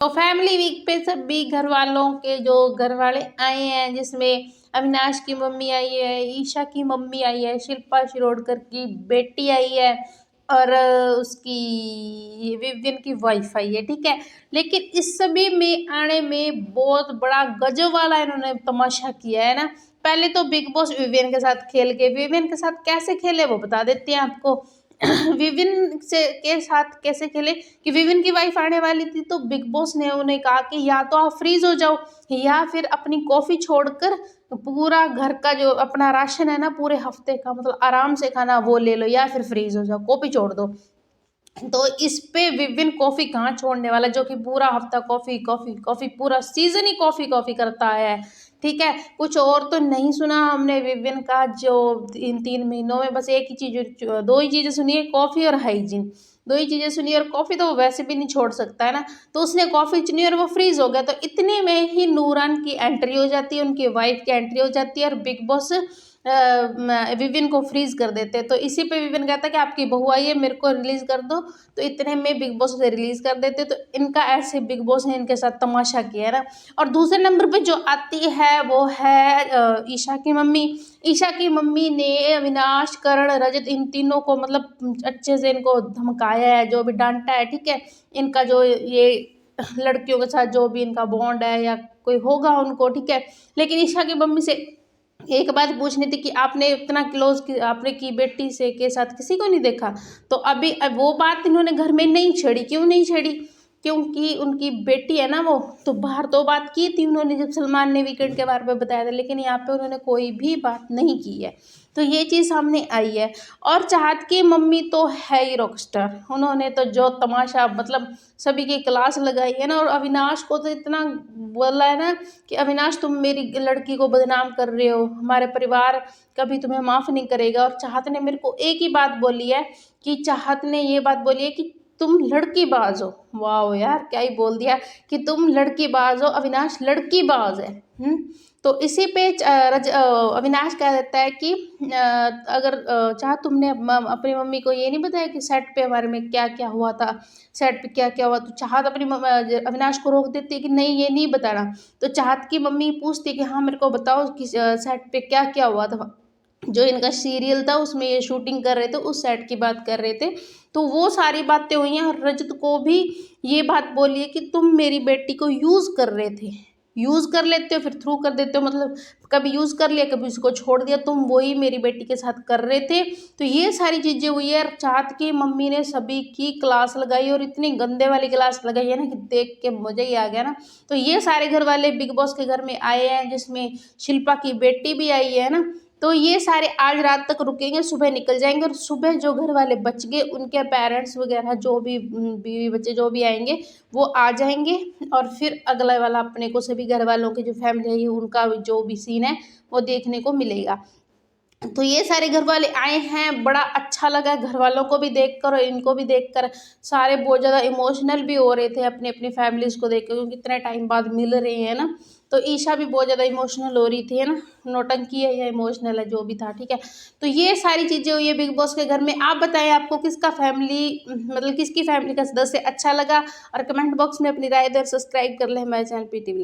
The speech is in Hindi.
तो फैमिली वीक पे सभी घर वालों के जो घर वाले आए हैं, जिसमें अविनाश की मम्मी आई है, ईशा की मम्मी आई है, शिल्पा शिरोडकर की बेटी आई है और उसकी विवियन की वाइफ आई है, ठीक है। लेकिन इस सभी में आने में बहुत बड़ा गजब वाला इन्होंने तमाशा किया है ना। पहले तो बिग बॉस विवियन के साथ खेल के, विवियन के साथ कैसे खेले वो बता देते हैं आपको। विविन से के साथ कैसे खेले कि विविन की वाइफ आने वाली थी, तो बिग बॉस ने उन्हें कहा कि या तो आप फ्रीज हो जाओ या फिर अपनी कॉफी छोड़कर पूरा घर का जो अपना राशन है ना, पूरे हफ्ते का मतलब आराम से खाना वो ले लो, या फिर फ्रीज हो जाओ, कॉफी छोड़ दो। तो इस पे विविन कॉफी कहाँ छोड़ने वाला, जो कि पूरा हफ्ता कॉफी कॉफी कॉफी, पूरा सीजन ही कॉफी कॉफी करता है, ठीक है। कुछ और तो नहीं सुना हमने विविन का, जो इन 3 महीनों में बस एक ही चीज, दो ही चीजें सुनी है, कॉफी और हाइजीन, दो ही चीजें सुनी। और कॉफी तो वो वैसे भी नहीं छोड़ सकता है ना, तो उसने कॉफी चुनी और वो फ्रीज हो गया। तो इतने में ही नूरान की एंट्री हो जाती है, उनकी वाइफ की एंट्री हो जाती है और बिग बॉस विविन को फ्रीज कर देते हैं। तो इसी पे विविन कहता है कि आपकी बहू आई है, मेरे को रिलीज कर दो। तो इतने में बिग बॉस उसे रिलीज कर देते। तो इनका ऐसे बिग बॉस ने इनके साथ तमाशा किया है ना। और दूसरे नंबर पे जो आती है वो है ईशा की मम्मी। ईशा की मम्मी ने अविनाश, करण, रजत, इन तीनों को मतलब अच्छे से इनको धमकाया है, जो भी डांटा है, ठीक है। इनका जो ये लड़कियों के साथ जो भी इनका बॉन्ड है या कोई होगा उनको, ठीक है। लेकिन ईशा की मम्मी से एक बात पूछनी थी कि आपने इतना क्लोज की आपने की बेटी से के साथ किसी को नहीं देखा। तो अभी वो बात इन्होंने घर में नहीं छेड़ी। क्यों नहीं छेड़ी? क्योंकि उनकी बेटी है ना वो, तो बाहर तो बात की थी उन्होंने जब सलमान ने वीकेंड के बारे में बताया था, लेकिन यहाँ पे उन्होंने कोई भी बात नहीं की है। तो ये चीज़ सामने आई है। और चाहत की मम्मी तो है ही रॉकस्टार, उन्होंने तो जो तमाशा मतलब सभी की क्लास लगाई है ना। और अविनाश को तो इतना बोला है ना कि अविनाश तुम मेरी लड़की को बदनाम कर रहे हो, हमारे परिवार कभी तुम्हें माफ़ नहीं करेगा। और चाहत ने मेरे को एक ही बात बोली है कि चाहत ने ये बात बोली है कि तुम लड़कीबाज हो। वाह यार, क्या ही बोल दिया कि तुम लड़कीबाज हो, अविनाश लड़कीबाज है। तो इसी पे अविनाश कह देता है कि अगर चाह तुमने अपनी मम्मी को ये नहीं बताया कि सेट पे हमारे में क्या क्या हुआ था, सेट पे क्या क्या हुआ। तो चाहत अपनी अविनाश को रोक देती है कि नहीं ये नहीं बताना। तो चाहत की मम्मी पूछती है कि हाँ मेरे को बताओ कि सेट पे क्या क्या हुआ था। जो इनका सीरियल था उसमें ये शूटिंग कर रहे थे, उस सेट की बात कर रहे थे। तो वो सारी बातें हुई हैं। और रजत को भी ये बात बोली है कि तुम मेरी बेटी को यूज़ कर रहे थे, यूज़ कर लेते हो फिर थ्रू कर देते हो, मतलब कभी यूज़ कर लिया कभी उसको छोड़ दिया, तुम वही मेरी बेटी के साथ कर रहे थे। तो ये सारी चीज़ें हुई है। और चाहत की मम्मी ने सभी की क्लास लगाई, और इतनी गंदे वाली क्लास लगाई है ना कि देख के मज़ा ही आ गया ना। तो ये सारे घर वाले बिग बॉस के घर में आए हैं, जिसमें शिल्पा की बेटी भी आई है ना। तो ये सारे आज रात तक रुकेंगे, सुबह निकल जाएंगे। और सुबह जो घर वाले बच गए उनके पेरेंट्स वगैरह जो भी बीवी बच्चे जो भी आएंगे वो आ जाएंगे। और फिर अगला वाला अपने को सभी घर वालों की जो फैमिली है उनका जो भी सीन है वो देखने को मिलेगा। तो ये सारे घर वाले आए हैं, बड़ा अच्छा लगा घर वालों को भी देखकर और इनको भी देखकर। सारे बहुत ज़्यादा इमोशनल भी हो रहे थे अपनी अपनी फैमिलीज़ को देखकर, क्योंकि इतने टाइम बाद मिल रहे हैं ना। तो ईशा भी बहुत ज़्यादा इमोशनल हो रही थी, है ना। नौटंकी है या इमोशनल है जो भी था, ठीक है। तो ये सारी चीज़ें हुई है बिग बॉस के घर में। आप बताएं आपको किसका फैमिली मतलब किसकी फैमिली का सदस्य अच्छा लगा, और कमेंट बॉक्स में अपनी राय दे। सब्सक्राइब कर लें हमारे चैनल PTV।